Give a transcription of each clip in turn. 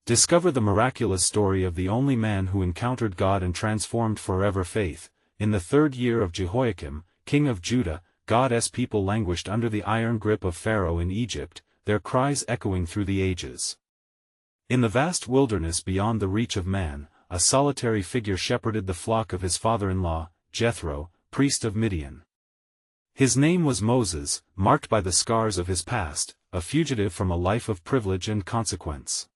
Discover the miraculous story of the only man who encountered God and transformed forever faith. In the 3rd year of Jehoiakim, king of Judah, God's people languished under the iron grip of Pharaoh in Egypt, their cries echoing through the ages. In the vast wilderness beyond the reach of man, a solitary figure shepherded the flock of his father-in-law, Jethro, priest of Midian. His name was Moses, marked by the scars of his past, a fugitive from a life of privilege and consequence.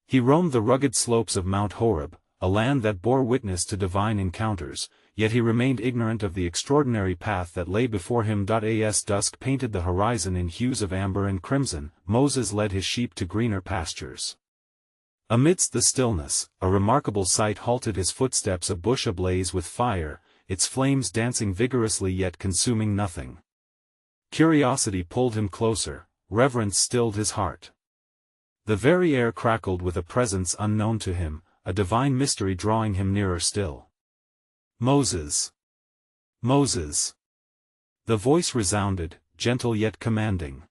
He roamed the rugged slopes of Mount Horeb, a land that bore witness to divine encounters, yet he remained ignorant of the extraordinary path that lay before him. As dusk painted the horizon in hues of amber and crimson, Moses led his sheep to greener pastures. Amidst the stillness, a remarkable sight halted his footsteps: a bush ablaze with fire, its flames dancing vigorously yet consuming nothing. Curiosity pulled him closer, reverence stilled his heart. The very air crackled with a presence unknown to him, a divine mystery drawing him nearer still. Moses! Moses! The voice resounded, gentle yet commanding.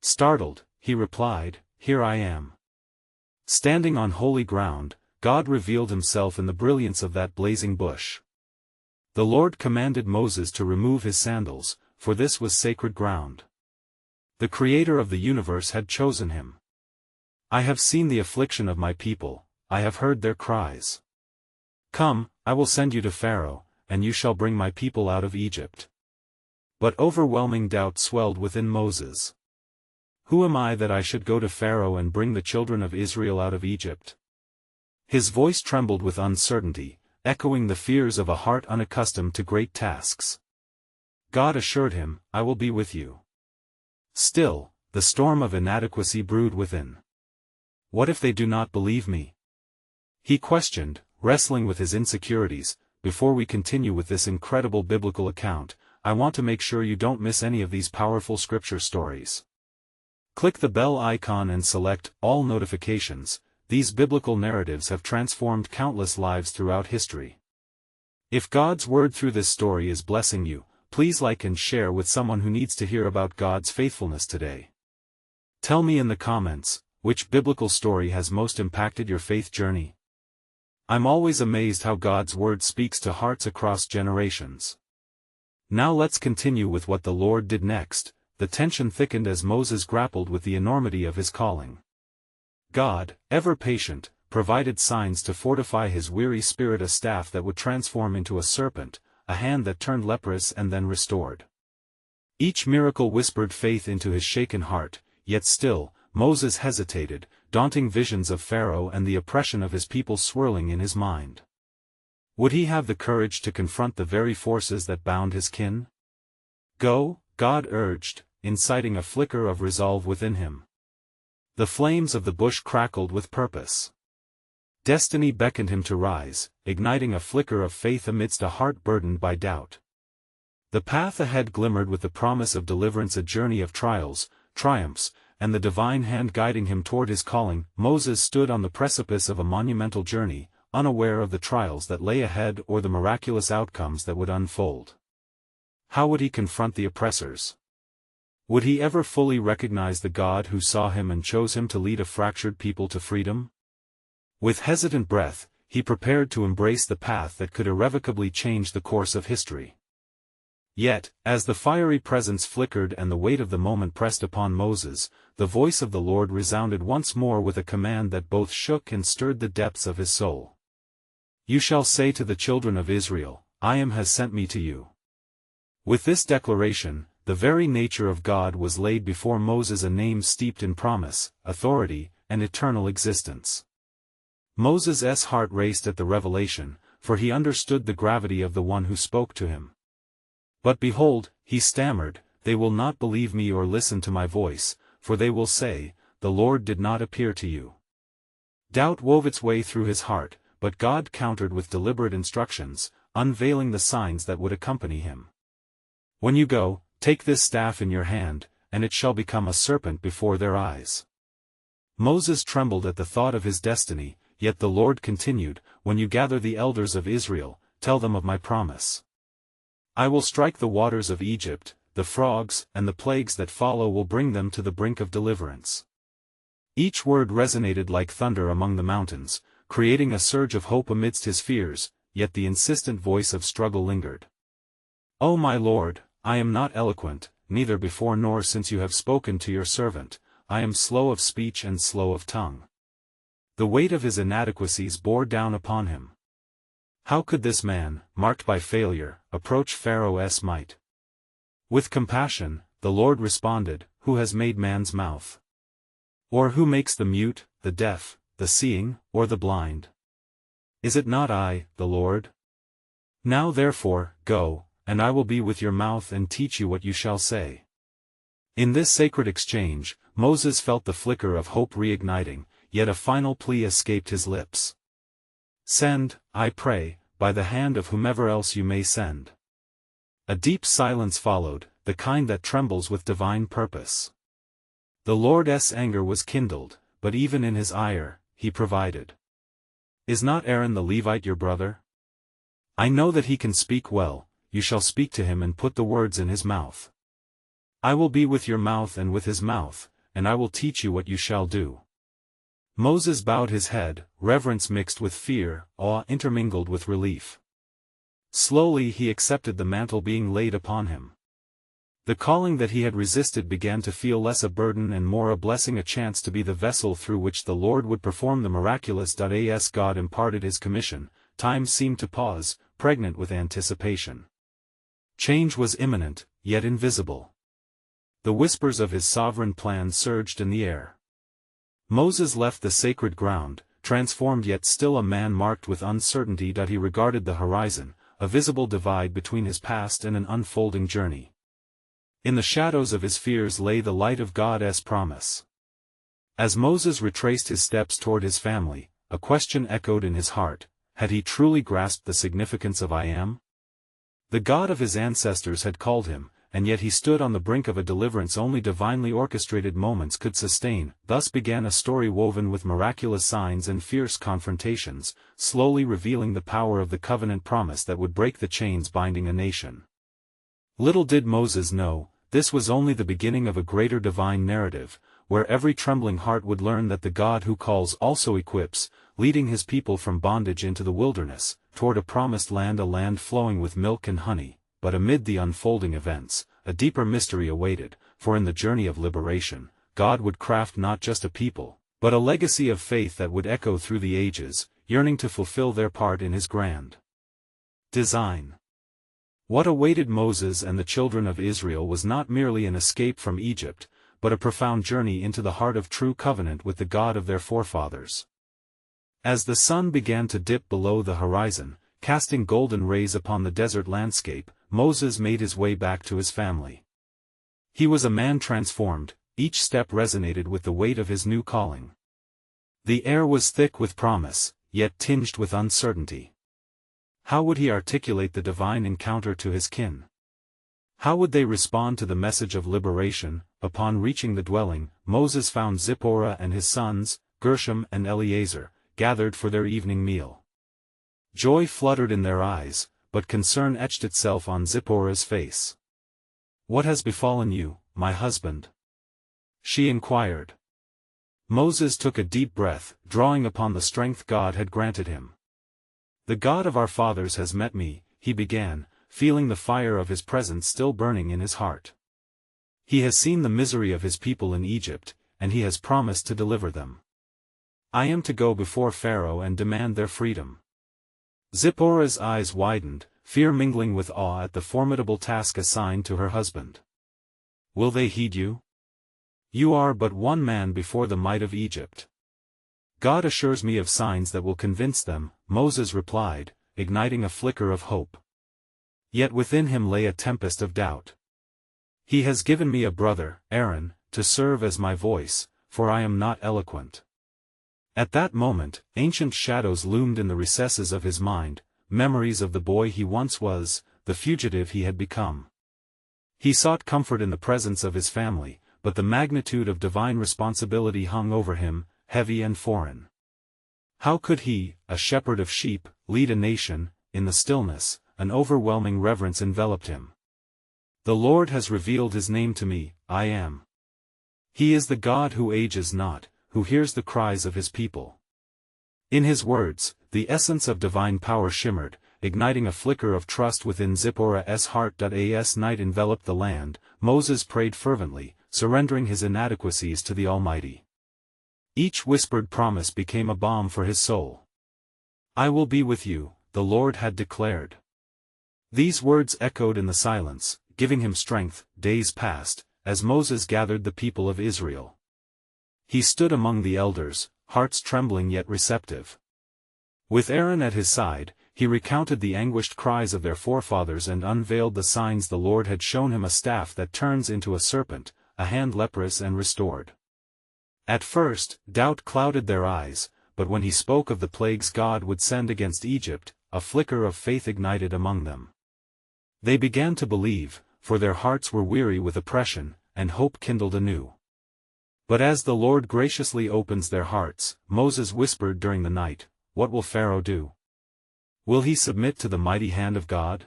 Startled, he replied, "Here I am." Standing on holy ground, God revealed himself in the brilliance of that blazing bush. The Lord commanded Moses to remove his sandals, for this was sacred ground. The Creator of the universe had chosen him. "I have seen the affliction of my people, I have heard their cries. Come, I will send you to Pharaoh, and you shall bring my people out of Egypt." But overwhelming doubt swelled within Moses. "Who am I that I should go to Pharaoh and bring the children of Israel out of Egypt?" His voice trembled with uncertainty, echoing the fears of a heart unaccustomed to great tasks. God assured him, "I will be with you." Still, the storm of inadequacy brewed within. What if they do not believe me? He questioned, wrestling with his insecurities. Before we continue with this incredible biblical account, I want to make sure you don't miss any of these powerful scripture stories. Click the bell icon and select All Notifications. These biblical narratives have transformed countless lives throughout history. If God's word through this story is blessing you, please like and share with someone who needs to hear about God's faithfulness today. Tell me in the comments, which biblical story has most impacted your faith journey? I'm always amazed how God's word speaks to hearts across generations. Now let's continue with what the Lord did next. The tension thickened as Moses grappled with the enormity of his calling. God, ever patient, provided signs to fortify his weary spirit: a staff that would transform into a serpent, a hand that turned leprous and then restored. Each miracle whispered faith into his shaken heart, yet still, Moses hesitated, daunting visions of Pharaoh and the oppression of his people swirling in his mind. Would he have the courage to confront the very forces that bound his kin? "Go," God urged, inciting a flicker of resolve within him. The flames of the bush crackled with purpose. Destiny beckoned him to rise, igniting a flicker of faith amidst a heart burdened by doubt. The path ahead glimmered with the promise of deliverance: a journey of trials, triumphs, and the divine hand guiding him toward his calling. Moses stood on the precipice of a monumental journey, unaware of the trials that lay ahead or the miraculous outcomes that would unfold. How would he confront the oppressors? Would he ever fully recognize the God who saw him and chose him to lead a fractured people to freedom? With hesitant breath, he prepared to embrace the path that could irrevocably change the course of history. Yet, as the fiery presence flickered and the weight of the moment pressed upon Moses, the voice of the Lord resounded once more with a command that both shook and stirred the depths of his soul. "You shall say to the children of Israel, I am has sent me to you." With this declaration, the very nature of God was laid before Moses, a name steeped in promise, authority, and eternal existence. Moses' heart raced at the revelation, for he understood the gravity of the one who spoke to him. "But behold," he stammered, "they will not believe me or listen to my voice, for they will say, 'The Lord did not appear to you.'" Doubt wove its way through his heart, but God countered with deliberate instructions, unveiling the signs that would accompany him. "When you go, take this staff in your hand, and it shall become a serpent before their eyes." Moses trembled at the thought of his destiny, yet the Lord continued, "When you gather the elders of Israel, tell them of my promise. I will strike the waters of Egypt, the frogs and the plagues that follow will bring them to the brink of deliverance. Each word resonated like thunder among the mountains, creating a surge of hope amidst his fears, yet the insistent voice of struggle lingered. "O my Lord, I am not eloquent, neither before nor since you have spoken to your servant, I am slow of speech and slow of tongue." The weight of his inadequacies bore down upon him. How could this man, marked by failure, approach Pharaoh's might? With compassion, the Lord responded, "Who has made man's mouth? Or who makes the mute, the deaf, the seeing, or the blind? Is it not I, the Lord? Now therefore, go, and I will be with your mouth and teach you what you shall say." In this sacred exchange, Moses felt the flicker of hope reigniting, yet a final plea escaped his lips. "Send, I pray, by the hand of whomever else you may send." A deep silence followed, the kind that trembles with divine purpose. The Lord's anger was kindled, but even in his ire, he provided. "Is not Aaron the Levite your brother? I know that he can speak well, you shall speak to him and put the words in his mouth. I will be with your mouth and with his mouth, and I will teach you what you shall do." Moses bowed his head, reverence mixed with fear, awe intermingled with relief. Slowly he accepted the mantle being laid upon him. The calling that he had resisted began to feel less a burden and more a blessing, a chance to be the vessel through which the Lord would perform the miraculous. As God imparted his commission, time seemed to pause, pregnant with anticipation. Change was imminent, yet invisible. The whispers of his sovereign plan surged in the air. Moses left the sacred ground, transformed yet still a man marked with uncertainty. He regarded the horizon, a visible divide between his past and an unfolding journey. In the shadows of his fears lay the light of God's promise. As Moses retraced his steps toward his family, a question echoed in his heart: had he truly grasped the significance of "I am"? The God of his ancestors had called him, and yet he stood on the brink of a deliverance only divinely orchestrated moments could sustain. Thus began a story woven with miraculous signs and fierce confrontations, slowly revealing the power of the covenant promise that would break the chains binding a nation. Little did Moses know, this was only the beginning of a greater divine narrative, where every trembling heart would learn that the God who calls also equips, leading his people from bondage into the wilderness, toward a promised land, a land flowing with milk and honey. But amid the unfolding events, a deeper mystery awaited, for in the journey of liberation, God would craft not just a people, but a legacy of faith that would echo through the ages, yearning to fulfill their part in his grand design. What awaited Moses and the children of Israel was not merely an escape from Egypt, but a profound journey into the heart of true covenant with the God of their forefathers. As the sun began to dip below the horizon, casting golden rays upon the desert landscape, Moses made his way back to his family. He was a man transformed, each step resonated with the weight of his new calling. The air was thick with promise, yet tinged with uncertainty. How would he articulate the divine encounter to his kin? How would they respond to the message of liberation? Upon reaching the dwelling, Moses found Zipporah and his sons, Gershom and Eleazar, gathered for their evening meal. Joy fluttered in their eyes, but concern etched itself on Zipporah's face. "What has befallen you, my husband?" she inquired. Moses took a deep breath, drawing upon the strength God had granted him. "The God of our fathers has met me," he began, feeling the fire of his presence still burning in his heart. "He has seen the misery of his people in Egypt, and he has promised to deliver them. I am to go before Pharaoh and demand their freedom." Zipporah's eyes widened, fear mingling with awe at the formidable task assigned to her husband. "Will they heed you? You are but one man before the might of Egypt." "God assures me of signs that will convince them," Moses replied, igniting a flicker of hope. Yet within him lay a tempest of doubt. "He has given me a brother, Aaron, to serve as my voice, for I am not eloquent." At that moment, ancient shadows loomed in the recesses of his mind, memories of the boy he once was, the fugitive he had become. He sought comfort in the presence of his family, but the magnitude of divine responsibility hung over him, heavy and foreign. How could he, a shepherd of sheep, lead a nation? In the stillness, an overwhelming reverence enveloped him. "The Lord has revealed his name to me, I am. He is the God who ages not, who hears the cries of his people. In his words, the essence of divine power shimmered, igniting a flicker of trust within Zipporah's heart. As night enveloped the land, Moses prayed fervently, surrendering his inadequacies to the Almighty. Each whispered promise became a balm for his soul. "I will be with you," the Lord had declared. These words echoed in the silence, giving him strength. Days passed, as Moses gathered the people of Israel. He stood among the elders, hearts trembling yet receptive. With Aaron at his side, he recounted the anguished cries of their forefathers and unveiled the signs the Lord had shown him: a staff that turns into a serpent, a hand leprous and restored. At first, doubt clouded their eyes, but when he spoke of the plagues God would send against Egypt, a flicker of faith ignited among them. They began to believe, for their hearts were weary with oppression, and hope kindled anew. But as the Lord graciously opens their hearts, Moses whispered during the night, "What will Pharaoh do? Will he submit to the mighty hand of God?"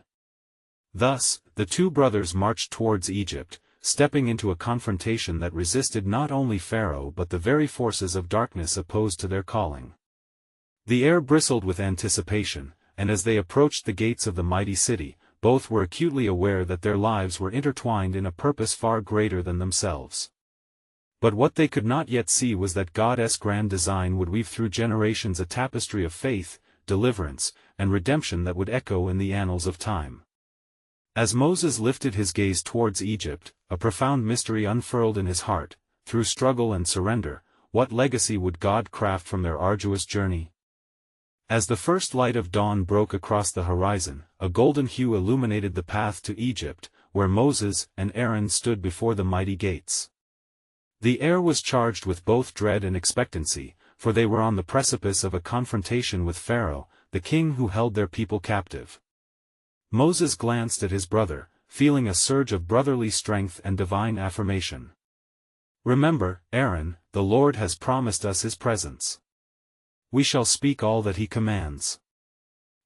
Thus, the two brothers marched towards Egypt, stepping into a confrontation that resisted not only Pharaoh but the very forces of darkness opposed to their calling. The air bristled with anticipation, and as they approached the gates of the mighty city, both were acutely aware that their lives were intertwined in a purpose far greater than themselves. But what they could not yet see was that God's grand design would weave through generations a tapestry of faith, deliverance, and redemption that would echo in the annals of time. As Moses lifted his gaze towards Egypt, a profound mystery unfurled in his heart. Through struggle and surrender, what legacy would God craft from their arduous journey? As the first light of dawn broke across the horizon, a golden hue illuminated the path to Egypt, where Moses and Aaron stood before the mighty gates. The air was charged with both dread and expectancy, for they were on the precipice of a confrontation with Pharaoh, the king who held their people captive. Moses glanced at his brother, feeling a surge of brotherly strength and divine affirmation. "Remember, Aaron, the Lord has promised us his presence. We shall speak all that he commands."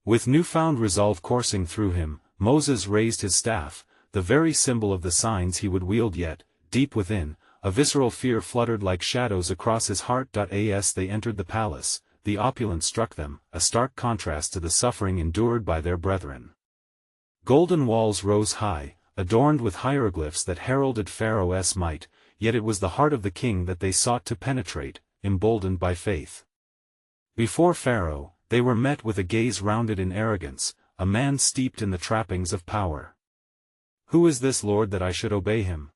With newfound resolve coursing through him, Moses raised his staff, the very symbol of the signs he would wield. Yet, deep within, a visceral fear fluttered like shadows across his heart. As they entered the palace, the opulence struck them, a stark contrast to the suffering endured by their brethren. Golden walls rose high, adorned with hieroglyphs that heralded Pharaoh's might, yet it was the heart of the king that they sought to penetrate, emboldened by faith. Before Pharaoh, they were met with a gaze rounded in arrogance, a man steeped in the trappings of power. "Who is this Lord that I should obey him?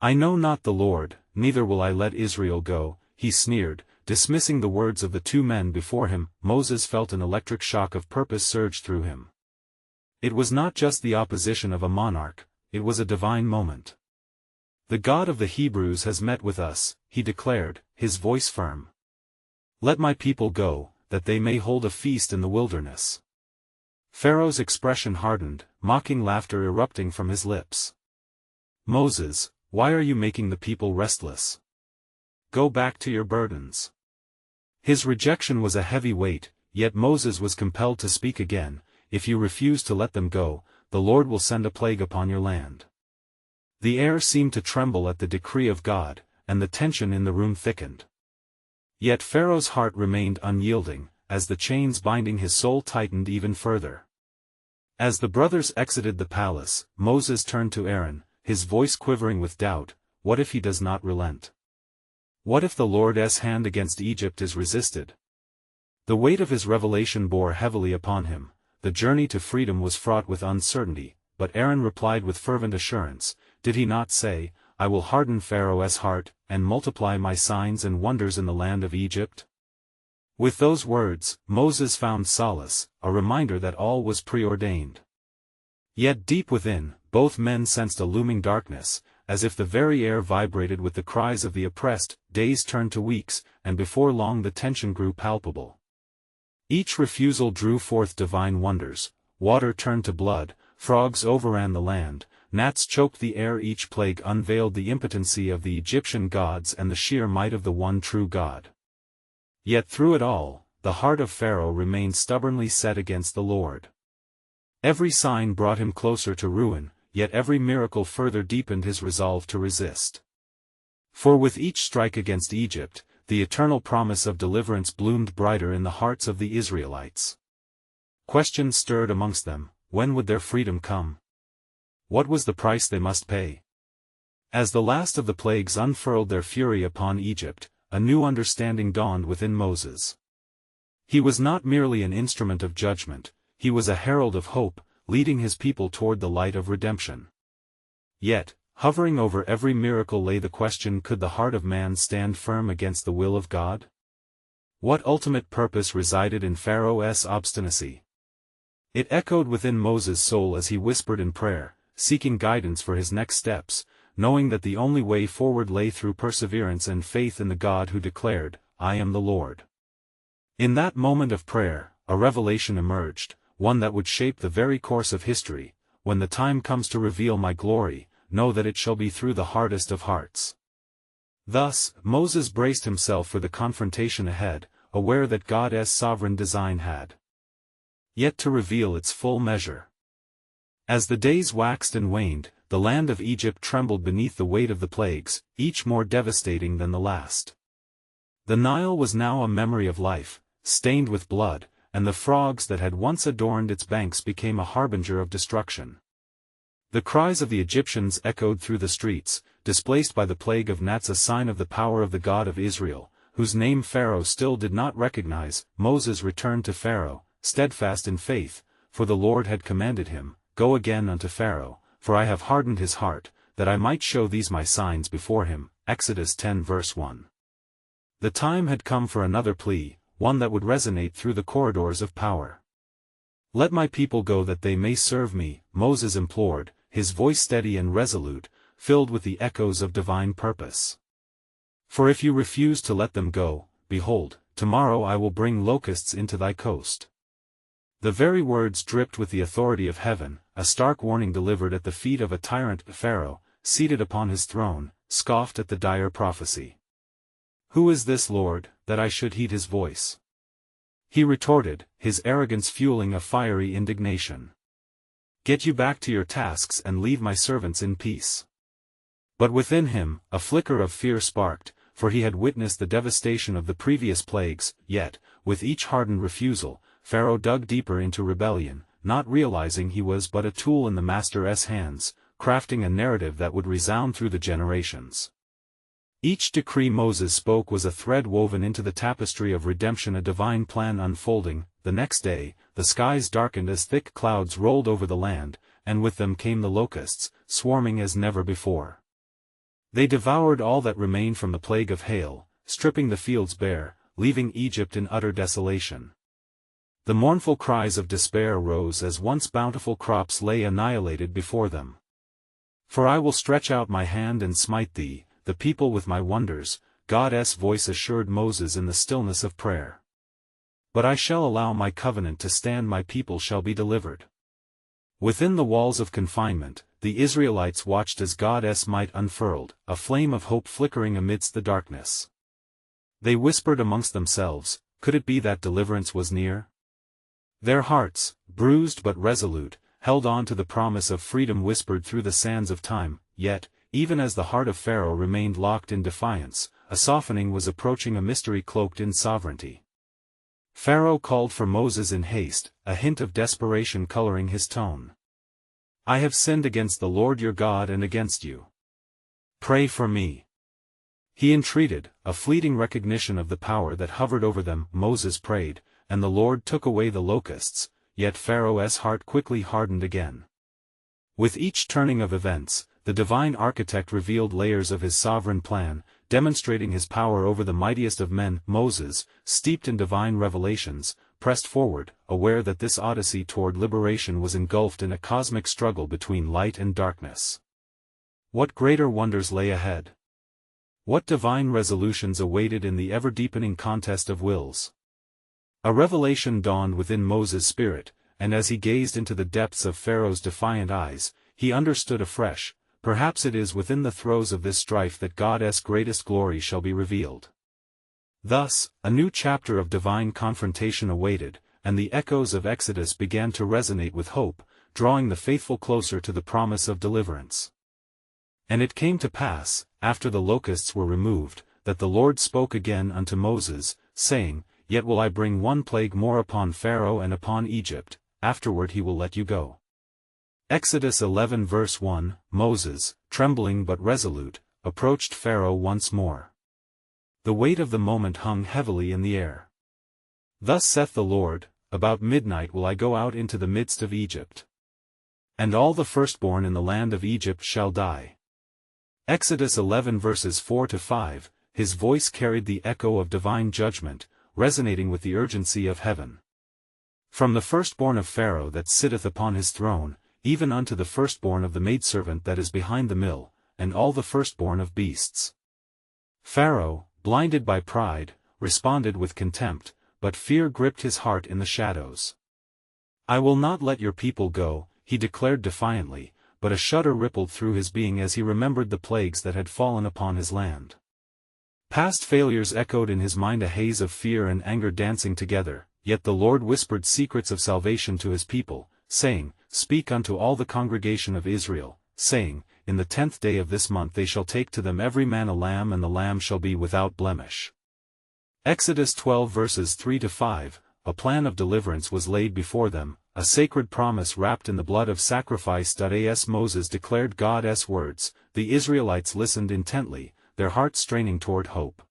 I know not the Lord, neither will I let Israel go," he sneered, dismissing the words of the two men before him. Moses felt an electric shock of purpose surge through him. It was not just the opposition of a monarch, it was a divine moment. "The God of the Hebrews has met with us," he declared, his voice firm. "Let my people go, that they may hold a feast in the wilderness." Pharaoh's expression hardened, mocking laughter erupting from his lips. "Moses, why are you making the people restless? Go back to your burdens." His rejection was a heavy weight, yet Moses was compelled to speak again. "If you refuse to let them go, the Lord will send a plague upon your land." The air seemed to tremble at the decree of God, and the tension in the room thickened. Yet Pharaoh's heart remained unyielding, as the chains binding his soul tightened even further. As the brothers exited the palace, Moses turned to Aaron, his voice quivering with doubt. "What if he does not relent? What if the Lord's hand against Egypt is resisted?" The weight of his revelation bore heavily upon him. The journey to freedom was fraught with uncertainty, but Aaron replied with fervent assurance, "Did he not say, 'I will harden Pharaoh's heart, and multiply my signs and wonders in the land of Egypt'?" With those words, Moses found solace, a reminder that all was preordained. Yet deep within, both men sensed a looming darkness, as if the very air vibrated with the cries of the oppressed. Days turned to weeks, and before long the tension grew palpable. Each refusal drew forth divine wonders. Water turned to blood, frogs overran the land, gnats choked the air. Each plague unveiled the impotency of the Egyptian gods and the sheer might of the one true God. Yet through it all, the heart of Pharaoh remained stubbornly set against the Lord. Every sign brought him closer to ruin, yet every miracle further deepened his resolve to resist. For with each strike against Egypt, the eternal promise of deliverance bloomed brighter in the hearts of the Israelites. Questions stirred amongst them: when would their freedom come? What was the price they must pay? As the last of the plagues unfurled their fury upon Egypt, a new understanding dawned within Moses. He was not merely an instrument of judgment, he was a herald of hope, leading his people toward the light of redemption. Yet, hovering over every miracle lay the question: could the heart of man stand firm against the will of God? What ultimate purpose resided in Pharaoh's obstinacy? It echoed within Moses' soul as he whispered in prayer, seeking guidance for his next steps, knowing that the only way forward lay through perseverance and faith in the God who declared, "I am the Lord." In that moment of prayer, a revelation emerged, one that would shape the very course of history: when the time comes to reveal my glory, know that it shall be through the hardest of hearts. Thus, Moses braced himself for the confrontation ahead, aware that God's sovereign design had yet to reveal its full measure. As the days waxed and waned, the land of Egypt trembled beneath the weight of the plagues, each more devastating than the last. The Nile was now a memory of life, stained with blood, and the frogs that had once adorned its banks became a harbinger of destruction. The cries of the Egyptians echoed through the streets, displaced by the plague of gnats, a sign of the power of the God of Israel, whose name Pharaoh still did not recognize. Moses returned to Pharaoh, steadfast in faith, for the Lord had commanded him, "Go again unto Pharaoh, for I have hardened his heart, that I might show these my signs before him." Exodus 10 verse 1. The time had come for another plea, one that would resonate through the corridors of power. "Let my people go that they may serve me," Moses implored, his voice steady and resolute, filled with the echoes of divine purpose. "For if you refuse to let them go, behold, tomorrow I will bring locusts into thy coast." The very words dripped with the authority of heaven, a stark warning delivered at the feet of a tyrant. Pharaoh, seated upon his throne, scoffed at the dire prophecy. "Who is this Lord, that I should heed his voice?" he retorted, his arrogance fueling a fiery indignation. "Get you back to your tasks and leave my servants in peace." But within him, a flicker of fear sparked, for he had witnessed the devastation of the previous plagues. Yet, with each hardened refusal, Pharaoh dug deeper into rebellion, not realizing he was but a tool in the Master's hands, crafting a narrative that would resound through the generations. Each decree Moses spoke was a thread woven into the tapestry of redemption, a divine plan unfolding. The next day, the skies darkened as thick clouds rolled over the land, and with them came the locusts, swarming as never before. They devoured all that remained from the plague of hail, stripping the fields bare, leaving Egypt in utter desolation. The mournful cries of despair rose as once bountiful crops lay annihilated before them. "For I will stretch out my hand and smite thee, the people, with my wonders," God's voice assured Moses in the stillness of prayer. "But I shall allow my covenant to stand, my people shall be delivered." Within the walls of confinement, the Israelites watched as God's might unfurled, a flame of hope flickering amidst the darkness. They whispered amongst themselves, could it be that deliverance was near? Their hearts, bruised but resolute, held on to the promise of freedom whispered through the sands of time. Yet, even as the heart of Pharaoh remained locked in defiance, a softening was approaching, a mystery cloaked in sovereignty. Pharaoh called for Moses in haste, a hint of desperation coloring his tone. "I have sinned against the Lord your God and against you. Pray for me." He entreated, a fleeting recognition of the power that hovered over them. Moses prayed, and the Lord took away the locusts, yet Pharaoh's heart quickly hardened again. With each turning of events, the divine architect revealed layers of his sovereign plan, demonstrating his power over the mightiest of men. Moses, steeped in divine revelations, pressed forward, aware that this odyssey toward liberation was engulfed in a cosmic struggle between light and darkness. What greater wonders lay ahead? What divine resolutions awaited in the ever-deepening contest of wills? A revelation dawned within Moses' spirit, and as he gazed into the depths of Pharaoh's defiant eyes, he understood afresh, perhaps it is within the throes of this strife that God's greatest glory shall be revealed. Thus, a new chapter of divine confrontation awaited, and the echoes of Exodus began to resonate with hope, drawing the faithful closer to the promise of deliverance. And it came to pass, after the locusts were removed, that the Lord spoke again unto Moses, saying, Yet will I bring one plague more upon Pharaoh and upon Egypt, afterward he will let you go. Exodus 11 verse 1, Moses, trembling but resolute, approached Pharaoh once more. The weight of the moment hung heavily in the air. Thus saith the Lord, About midnight will I go out into the midst of Egypt. And all the firstborn in the land of Egypt shall die. Exodus 11 verses 4-5, his voice carried the echo of divine judgment, resonating with the urgency of heaven. From the firstborn of Pharaoh that sitteth upon his throne, even unto the firstborn of the maidservant that is behind the mill, and all the firstborn of beasts. Pharaoh, blinded by pride, responded with contempt, but fear gripped his heart in the shadows. I will not let your people go, he declared defiantly, but a shudder rippled through his being as he remembered the plagues that had fallen upon his land. Past failures echoed in his mind, a haze of fear and anger dancing together, yet the Lord whispered secrets of salvation to his people, saying, Speak unto all the congregation of Israel, saying, In the 10th day of this month they shall take to them every man a lamb, and the lamb shall be without blemish. Exodus 12 verses 3-5, a plan of deliverance was laid before them, a sacred promise wrapped in the blood of sacrifice. As Moses declared God's words, the Israelites listened intently, their hearts straining toward hope.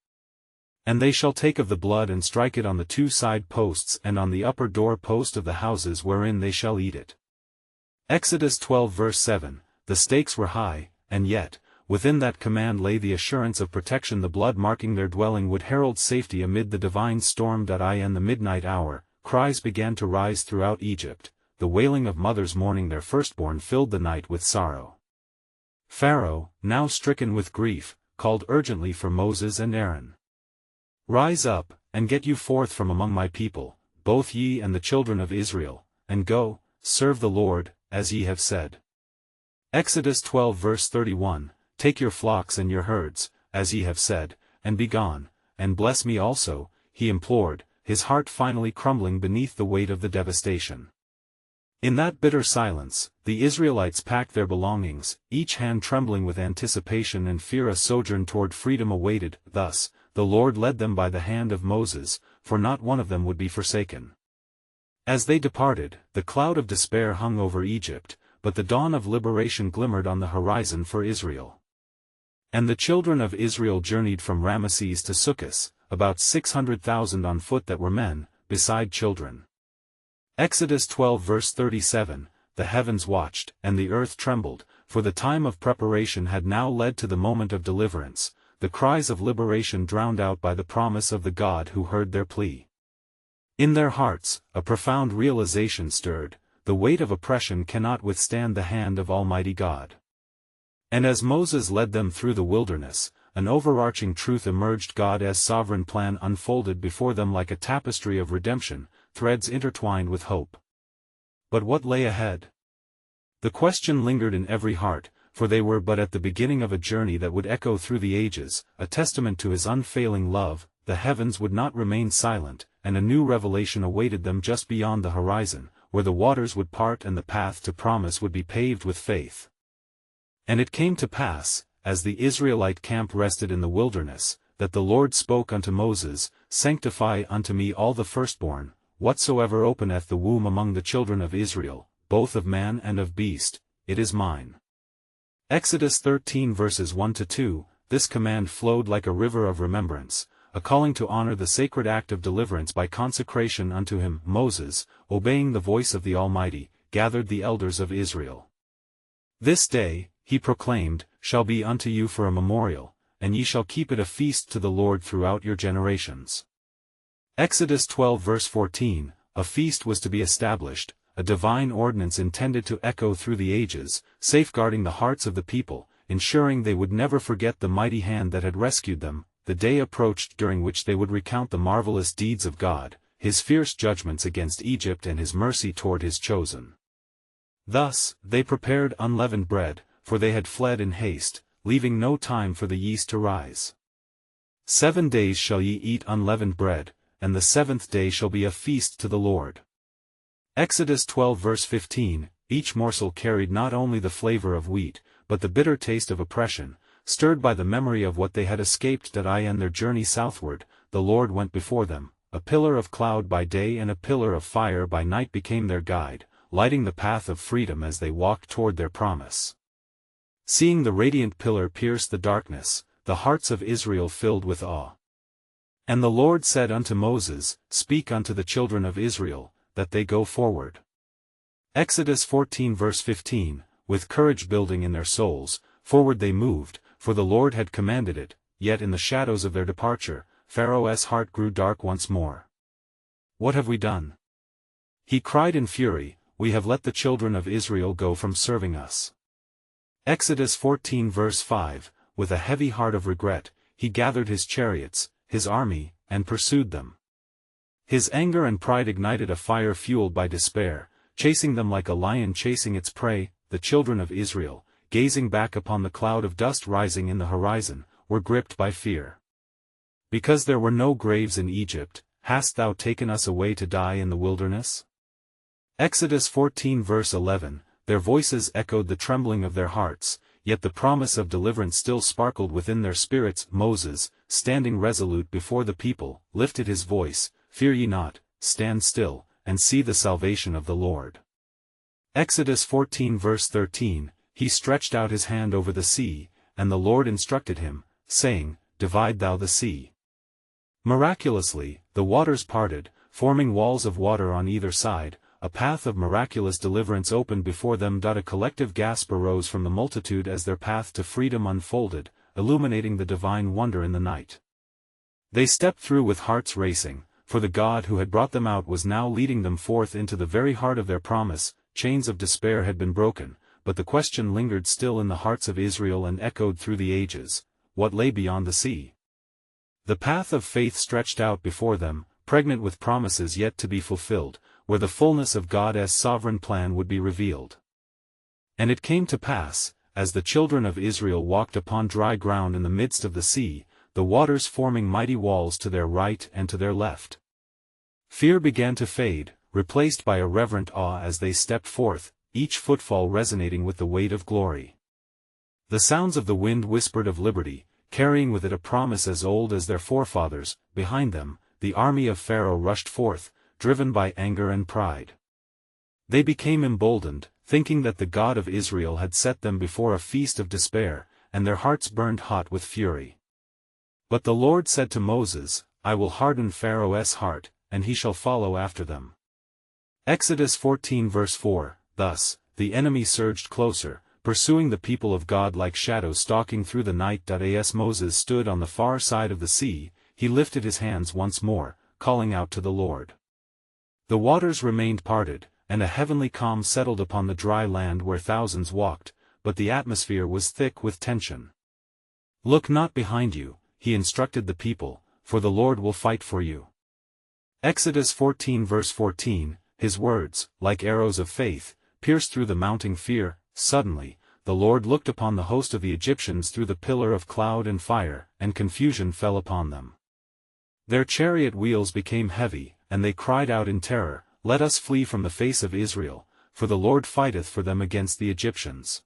And they shall take of the blood and strike it on the 2 side posts and on the upper door post of the houses wherein they shall eat it. Exodus 12 verse 7, the stakes were high, and yet, within that command lay the assurance of protection. The blood marking their dwelling would herald safety amid the divine storm. In the midnight hour, cries began to rise throughout Egypt, the wailing of mothers mourning their firstborn filled the night with sorrow. Pharaoh, now stricken with grief, called urgently for Moses and Aaron. Rise up, and get you forth from among my people, both ye and the children of Israel, and go, serve the Lord, as ye have said. Exodus 12 verse 31, Take your flocks and your herds, as ye have said, and be gone, and bless me also, he implored, his heart finally crumbling beneath the weight of the devastation. In that bitter silence, the Israelites packed their belongings, each hand trembling with anticipation and fear. A sojourn toward freedom awaited. Thus, the Lord led them by the hand of Moses, for not one of them would be forsaken. As they departed, the cloud of despair hung over Egypt, but the dawn of liberation glimmered on the horizon for Israel. And the children of Israel journeyed from Ramesses to Succoth, about 600,000 on foot that were men, beside children. Exodus 12 verse 37, The heavens watched, and the earth trembled, for the time of preparation had now led to the moment of deliverance, the cries of liberation drowned out by the promise of the God who heard their plea. In their hearts, a profound realization stirred, the weight of oppression cannot withstand the hand of Almighty God. And as Moses led them through the wilderness, an overarching truth emerged. God's sovereign plan unfolded before them like a tapestry of redemption, threads intertwined with hope. But what lay ahead? The question lingered in every heart, for they were but at the beginning of a journey that would echo through the ages, a testament to his unfailing love. The heavens would not remain silent, and a new revelation awaited them just beyond the horizon, where the waters would part and the path to promise would be paved with faith. And it came to pass, as the Israelite camp rested in the wilderness, that the Lord spoke unto Moses, Sanctify unto me all the firstborn, whatsoever openeth the womb among the children of Israel, both of man and of beast, it is mine. Exodus 13 verses 1-2, this command flowed like a river of remembrance, a calling to honor the sacred act of deliverance by consecration unto him. Moses, obeying the voice of the Almighty, gathered the elders of Israel. This day, he proclaimed, shall be unto you for a memorial, and ye shall keep it a feast to the Lord throughout your generations. Exodus 12 verse 14, a feast was to be established, a divine ordinance intended to echo through the ages, safeguarding the hearts of the people, ensuring they would never forget the mighty hand that had rescued them. The day approached during which they would recount the marvelous deeds of God, his fierce judgments against Egypt and his mercy toward his chosen. Thus, they prepared unleavened bread, for they had fled in haste, leaving no time for the yeast to rise. 7 days shall ye eat unleavened bread, and the 7th day shall be a feast to the Lord. Exodus 12 verse 15, each morsel carried not only the flavor of wheat, but the bitter taste of oppression, stirred by the memory of what they had escaped that I and their journey southward, the Lord went before them, a pillar of cloud by day and a pillar of fire by night became their guide, lighting the path of freedom as they walked toward their promise. Seeing the radiant pillar pierce the darkness, the hearts of Israel filled with awe. And the Lord said unto Moses, Speak unto the children of Israel, that they go forward. Exodus 14 verse 15, with courage building in their souls, forward they moved, for the Lord had commanded it, yet in the shadows of their departure, Pharaoh's heart grew dark once more. What have we done? He cried in fury, We have let the children of Israel go from serving us. Exodus 14 verse 5, with a heavy heart of regret, he gathered his chariots, his army, and pursued them. His anger and pride ignited a fire fueled by despair, chasing them like a lion chasing its prey. The children of Israel, gazing back upon the cloud of dust rising in the horizon, were gripped by fear. Because there were no graves in Egypt, hast thou taken us away to die in the wilderness? Exodus 14 verse 11, their voices echoed the trembling of their hearts, yet the promise of deliverance still sparkled within their spirits. Moses, standing resolute before the people, lifted his voice, Fear ye not, stand still, and see the salvation of the Lord. Exodus 14 verse 13, he stretched out his hand over the sea, and the Lord instructed him, saying, Divide thou the sea. Miraculously, the waters parted, forming walls of water on either side, a path of miraculous deliverance opened before them. A collective gasp arose from the multitude as their path to freedom unfolded, illuminating the divine wonder in the night. They stepped through with hearts racing, for the God who had brought them out was now leading them forth into the very heart of their promise. Chains of despair had been broken, but the question lingered still in the hearts of Israel and echoed through the ages, what lay beyond the sea? The path of faith stretched out before them, pregnant with promises yet to be fulfilled, where the fullness of God's sovereign plan would be revealed. And it came to pass, as the children of Israel walked upon dry ground in the midst of the sea, the waters forming mighty walls to their right and to their left. Fear began to fade, replaced by a reverent awe as they stepped forth, each footfall resonating with the weight of glory. The sounds of the wind whispered of liberty, carrying with it a promise as old as their forefathers. Behind them, the army of Pharaoh rushed forth, driven by anger and pride. They became emboldened, thinking that the God of Israel had set them before a feast of despair, and their hearts burned hot with fury. But the Lord said to Moses, I will harden Pharaoh's heart, and he shall follow after them. Exodus 14 verse 4, thus, the enemy surged closer, pursuing the people of God like shadows stalking through the night. As Moses stood on the far side of the sea, he lifted his hands once more, calling out to the Lord. The waters remained parted, and a heavenly calm settled upon the dry land where thousands walked, but the atmosphere was thick with tension. Look not behind you, he instructed the people, for the Lord will fight for you. Exodus 14 verse 14, his words, like arrows of faith, pierced through the mounting fear. Suddenly, the Lord looked upon the host of the Egyptians through the pillar of cloud and fire, and confusion fell upon them. Their chariot wheels became heavy, and they cried out in terror, Let us flee from the face of Israel, for the Lord fighteth for them against the Egyptians.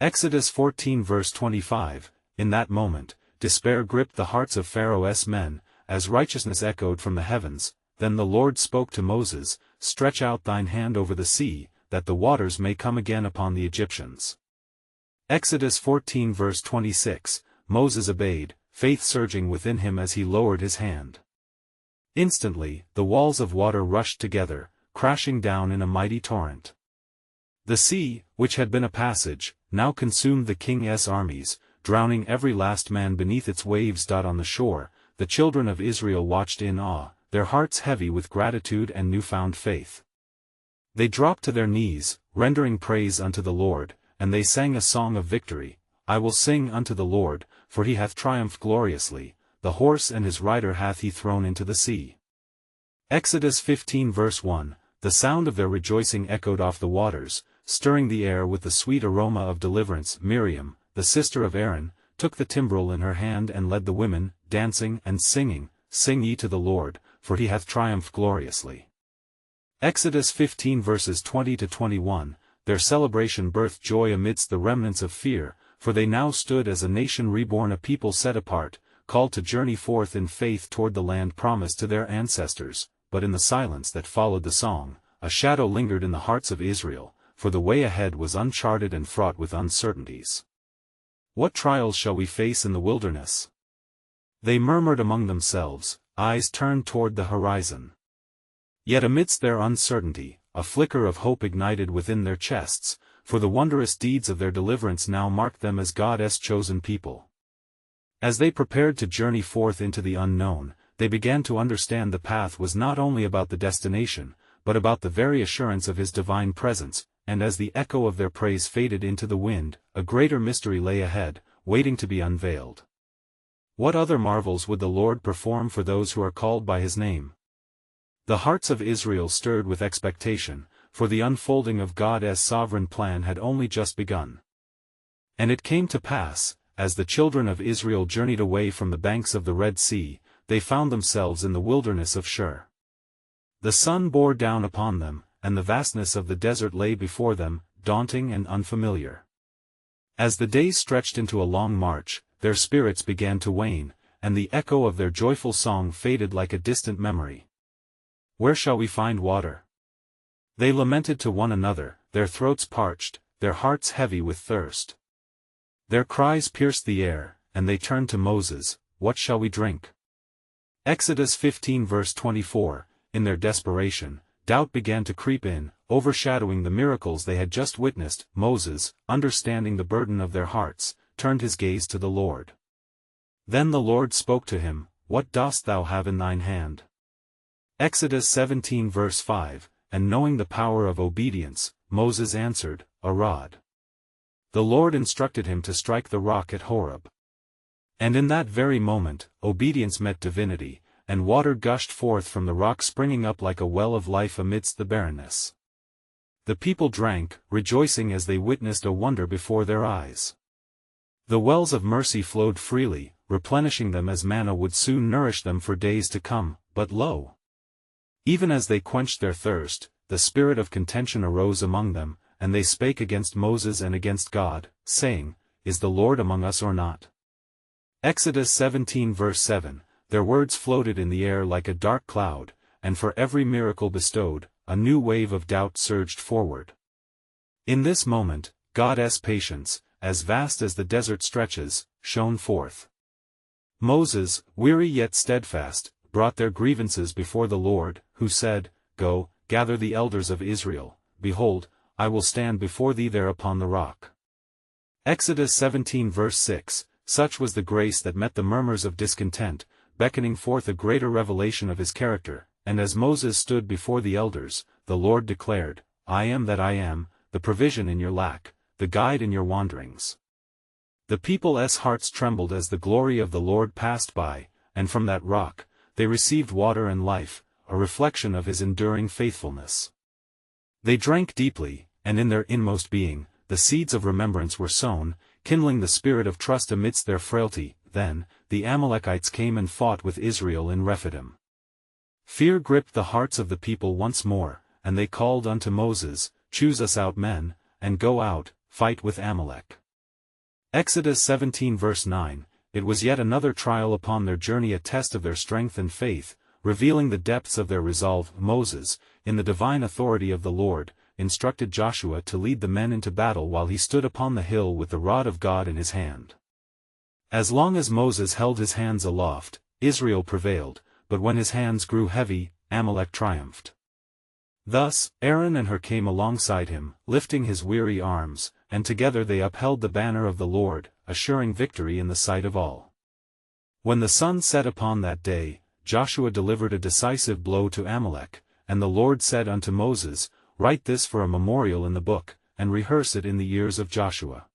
Exodus 14 verse 25, in that moment, despair gripped the hearts of Pharaoh's men, as righteousness echoed from the heavens. Then the Lord spoke to Moses, Stretch out thine hand over the sea, that the waters may come again upon the Egyptians. Exodus 14 verse 26, Moses obeyed, faith surging within him as he lowered his hand. Instantly, the walls of water rushed together, crashing down in a mighty torrent. The sea, which had been a passage, now consumed the king's armies, drowning every last man beneath its waves. On the shore, the children of Israel watched in awe, their hearts heavy with gratitude and newfound faith. They dropped to their knees, rendering praise unto the Lord, and they sang a song of victory. I will sing unto the Lord, for he hath triumphed gloriously, the horse and his rider hath he thrown into the sea. Exodus 15 verse 1, the sound of their rejoicing echoed off the waters, stirring the air with the sweet aroma of deliverance. Miriam, the sister of Aaron, took the timbrel in her hand and led the women, dancing and singing, Sing ye to the Lord, for he hath triumphed gloriously. Exodus 15 verses 20 to 21, their celebration birthed joy amidst the remnants of fear, for they now stood as a nation reborn, a people set apart, called to journey forth in faith toward the land promised to their ancestors. But in the silence that followed the song, a shadow lingered in the hearts of Israel, for the way ahead was uncharted and fraught with uncertainties. What trials shall we face in the wilderness? They murmured among themselves, eyes turned toward the horizon. Yet amidst their uncertainty, a flicker of hope ignited within their chests, for the wondrous deeds of their deliverance now marked them as God's chosen people. As they prepared to journey forth into the unknown, they began to understand the path was not only about the destination, but about the very assurance of His divine presence, and as the echo of their praise faded into the wind, a greater mystery lay ahead, waiting to be unveiled. What other marvels would the Lord perform for those who are called by His name? The hearts of Israel stirred with expectation, for the unfolding of God's sovereign plan had only just begun. And it came to pass, as the children of Israel journeyed away from the banks of the Red Sea, they found themselves in the wilderness of Shur. The sun bore down upon them, and the vastness of the desert lay before them, daunting and unfamiliar. As the days stretched into a long march, their spirits began to wane, and the echo of their joyful song faded like a distant memory. Where shall we find water? They lamented to one another, their throats parched, their hearts heavy with thirst. Their cries pierced the air, and they turned to Moses, "What shall we drink?" Exodus 15 verse 24, in their desperation, doubt began to creep in, overshadowing the miracles they had just witnessed. Moses, understanding the burden of their hearts, turned his gaze to the Lord. Then the Lord spoke to him, "What dost thou have in thine hand?" Exodus 17 verse 5, and knowing the power of obedience, Moses answered, "A rod." The Lord instructed him to strike the rock at Horeb. And in that very moment, obedience met divinity, and water gushed forth from the rock, springing up like a well of life amidst the barrenness. The people drank, rejoicing as they witnessed a wonder before their eyes. The wells of mercy flowed freely, replenishing them as manna would soon nourish them for days to come. But lo! Even as they quenched their thirst, the spirit of contention arose among them, and they spake against Moses and against God, saying, "Is the Lord among us or not?" Exodus 17 verse 7, their words floated in the air like a dark cloud, and for every miracle bestowed, a new wave of doubt surged forward. In this moment, God's patience, as vast as the desert stretches, shone forth. Moses, weary yet steadfast, brought their grievances before the Lord, who said, "Go, gather the elders of Israel, behold, I will stand before thee there upon the rock." Exodus 17 verse 6, such was the grace that met the murmurs of discontent, beckoning forth a greater revelation of His character, and as Moses stood before the elders, the Lord declared, "I am that I am, the provision in your lack, the guide in your wanderings." The people's hearts trembled as the glory of the Lord passed by, and from that rock, they received water and life, a reflection of His enduring faithfulness. They drank deeply, and in their inmost being, the seeds of remembrance were sown, kindling the spirit of trust amidst their frailty. Then, the Amalekites came and fought with Israel in Rephidim. Fear gripped the hearts of the people once more, and they called unto Moses, "Choose us out men, and go out, fight with Amalek." Exodus 17 verse 9, it was yet another trial upon their journey, a test of their strength and faith, revealing the depths of their resolve. Moses, in the divine authority of the Lord, instructed Joshua to lead the men into battle while he stood upon the hill with the rod of God in his hand. As long as Moses held his hands aloft, Israel prevailed, but when his hands grew heavy, Amalek triumphed. Thus, Aaron and Hur came alongside him, lifting his weary arms, and together they upheld the banner of the Lord, assuring victory in the sight of all. When the sun set upon that day, Joshua delivered a decisive blow to Amalek, and the Lord said unto Moses, "Write this for a memorial in the book, and rehearse it in the ears of Joshua."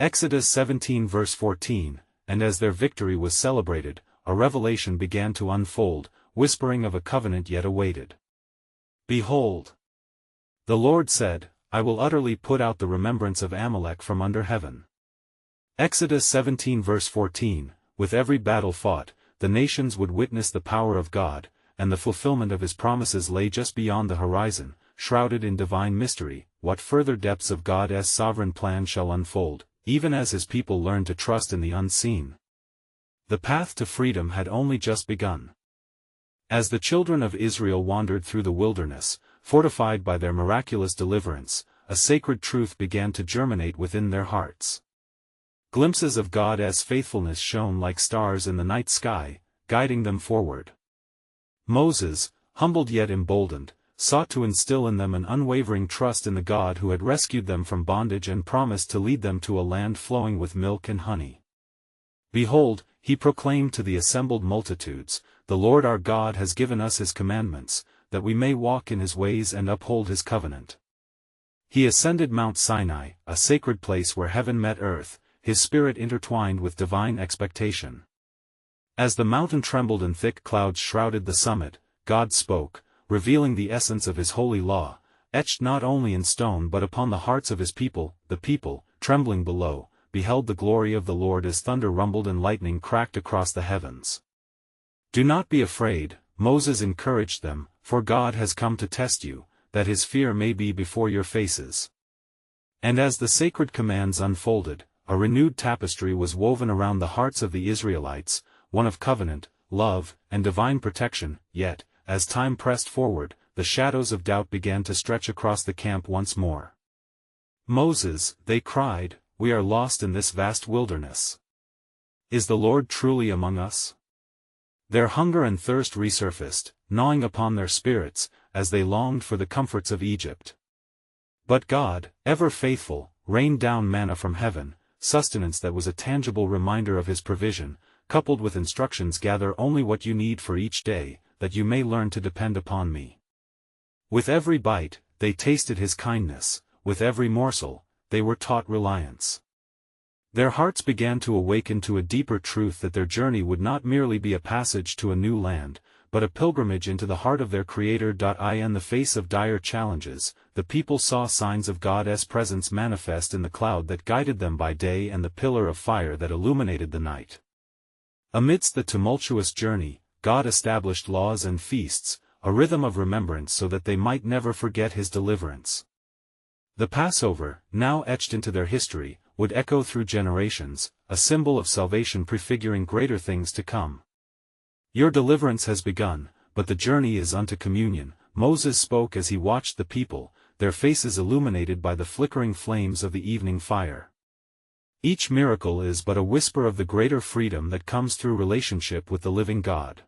Exodus 17 verse 14, and as their victory was celebrated, a revelation began to unfold, whispering of a covenant yet awaited. "Behold, the Lord said, I will utterly put out the remembrance of Amalek from under heaven." Exodus 17 verse 14, with every battle fought, the nations would witness the power of God, and the fulfillment of His promises lay just beyond the horizon, shrouded in divine mystery. What further depths of God's sovereign plan shall unfold? even as his people learned to trust in the unseen. The path to freedom had only just begun. As the children of Israel wandered through the wilderness, fortified by their miraculous deliverance, a sacred truth began to germinate within their hearts. Glimpses of God's faithfulness shone like stars in the night sky, guiding them forward. Moses, humbled yet emboldened, sought to instill in them an unwavering trust in the God who had rescued them from bondage and promised to lead them to a land flowing with milk and honey. Behold, he proclaimed to the assembled multitudes, "The Lord our God has given us his commandments, that we may walk in his ways and uphold his covenant." He ascended Mount Sinai, a sacred place where heaven met earth, his spirit intertwined with divine expectation. As the mountain trembled and thick clouds shrouded the summit, God spoke, revealing the essence of his holy law, etched not only in stone but upon the hearts of his people. The people, trembling below, beheld the glory of the Lord as thunder rumbled and lightning cracked across the heavens. "Do not be afraid," Moses encouraged them, "for God has come to test you, that his fear may be before your faces." And as the sacred commands unfolded, a renewed tapestry was woven around the hearts of the Israelites, one of covenant, love, and divine protection. Yet, as time pressed forward, the shadows of doubt began to stretch across the camp once more. "Moses," they cried, "we are lost in this vast wilderness. Is the Lord truly among us?" Their hunger and thirst resurfaced, gnawing upon their spirits, as they longed for the comforts of Egypt. But God, ever faithful, rained down manna from heaven, sustenance that was a tangible reminder of his provision, coupled with instructions: "Gather only what you need for each day, that you may learn to depend upon me." With every bite, they tasted his kindness; with every morsel, they were taught reliance. Their hearts began to awaken to a deeper truth that their journey would not merely be a passage to a new land, but a pilgrimage into the heart of their Creator. In the face of dire challenges, the people saw signs of God's presence manifest in the cloud that guided them by day and the pillar of fire that illuminated the night. Amidst the tumultuous journey, God established laws and feasts, a rhythm of remembrance so that they might never forget his deliverance. The Passover, now etched into their history, would echo through generations, a symbol of salvation prefiguring greater things to come. "Your deliverance has begun, but the journey is unto communion," Moses spoke as he watched the people, their faces illuminated by the flickering flames of the evening fire. Each miracle is but a whisper of the greater freedom that comes through relationship with the living God.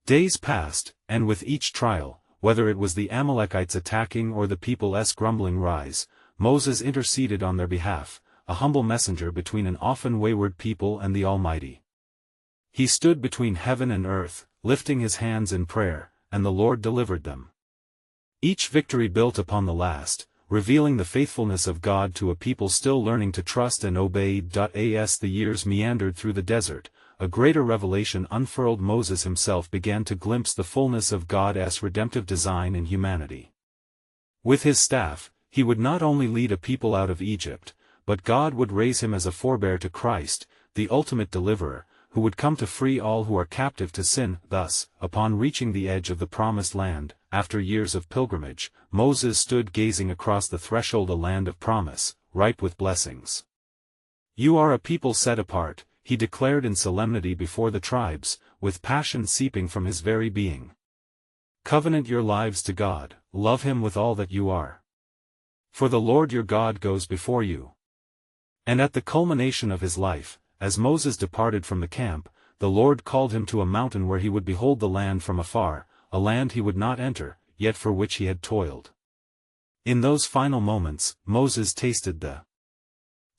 Days passed, and with each trial, whether it was the Amalekites attacking or the people's grumbling rise, Moses interceded on their behalf, a humble messenger between an often wayward people and the Almighty. He stood between heaven and earth, lifting his hands in prayer, and the Lord delivered them. Each victory built upon the last, revealing the faithfulness of God to a people still learning to trust and obey. As the years meandered through the desert, a greater revelation unfurled. Moses himself began to glimpse the fullness of God's redemptive design in humanity. With his staff, he would not only lead a people out of Egypt, but God would raise him as a forebear to Christ, the ultimate deliverer, who would come to free all who are captive to sin. Thus, upon reaching the edge of the promised land, after years of pilgrimage, Moses stood gazing across the threshold, a land of promise, ripe with blessings. "You are a people set apart," he declared in solemnity before the tribes, with passion seeping from his very being. "Covenant your lives to God, love him with all that you are. For the Lord your God goes before you." And at the culmination of his life, as Moses departed from the camp, the Lord called him to a mountain where he would behold the land from afar, a land he would not enter, yet for which he had toiled. In those final moments, Moses tasted the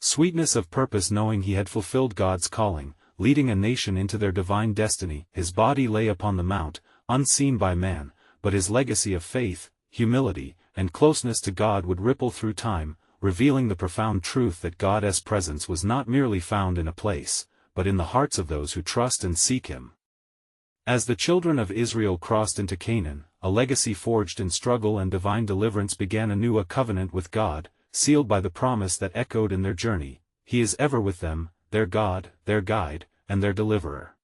sweetness of purpose, knowing he had fulfilled God's calling, leading a nation into their divine destiny. His body lay upon the mount, unseen by man, but his legacy of faith, humility, and closeness to God would ripple through time, revealing the profound truth that God's presence was not merely found in a place, but in the hearts of those who trust and seek him. As the children of Israel crossed into Canaan, a legacy forged in struggle and divine deliverance began anew, a covenant with God, sealed by the promise that echoed in their journey: "He is ever with them, their God, their guide, and their deliverer."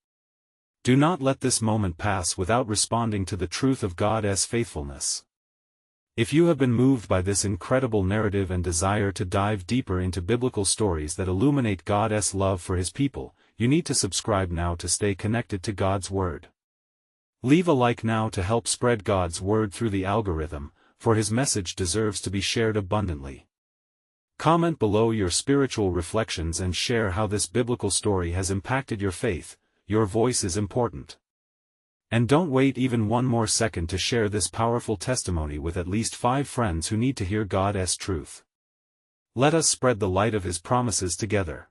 Do not let this moment pass without responding to the truth of God's faithfulness. If you have been moved by this incredible narrative and desire to dive deeper into biblical stories that illuminate God's love for His people, you need to subscribe now to stay connected to God's Word. Leave a like now to help spread God's Word through the algorithm, for His message deserves to be shared abundantly. Comment below your spiritual reflections and share how this biblical story has impacted your faith. Your voice is important. And don't wait even one more second to share this powerful testimony with at least 5 friends who need to hear God's truth. Let us spread the light of His promises together.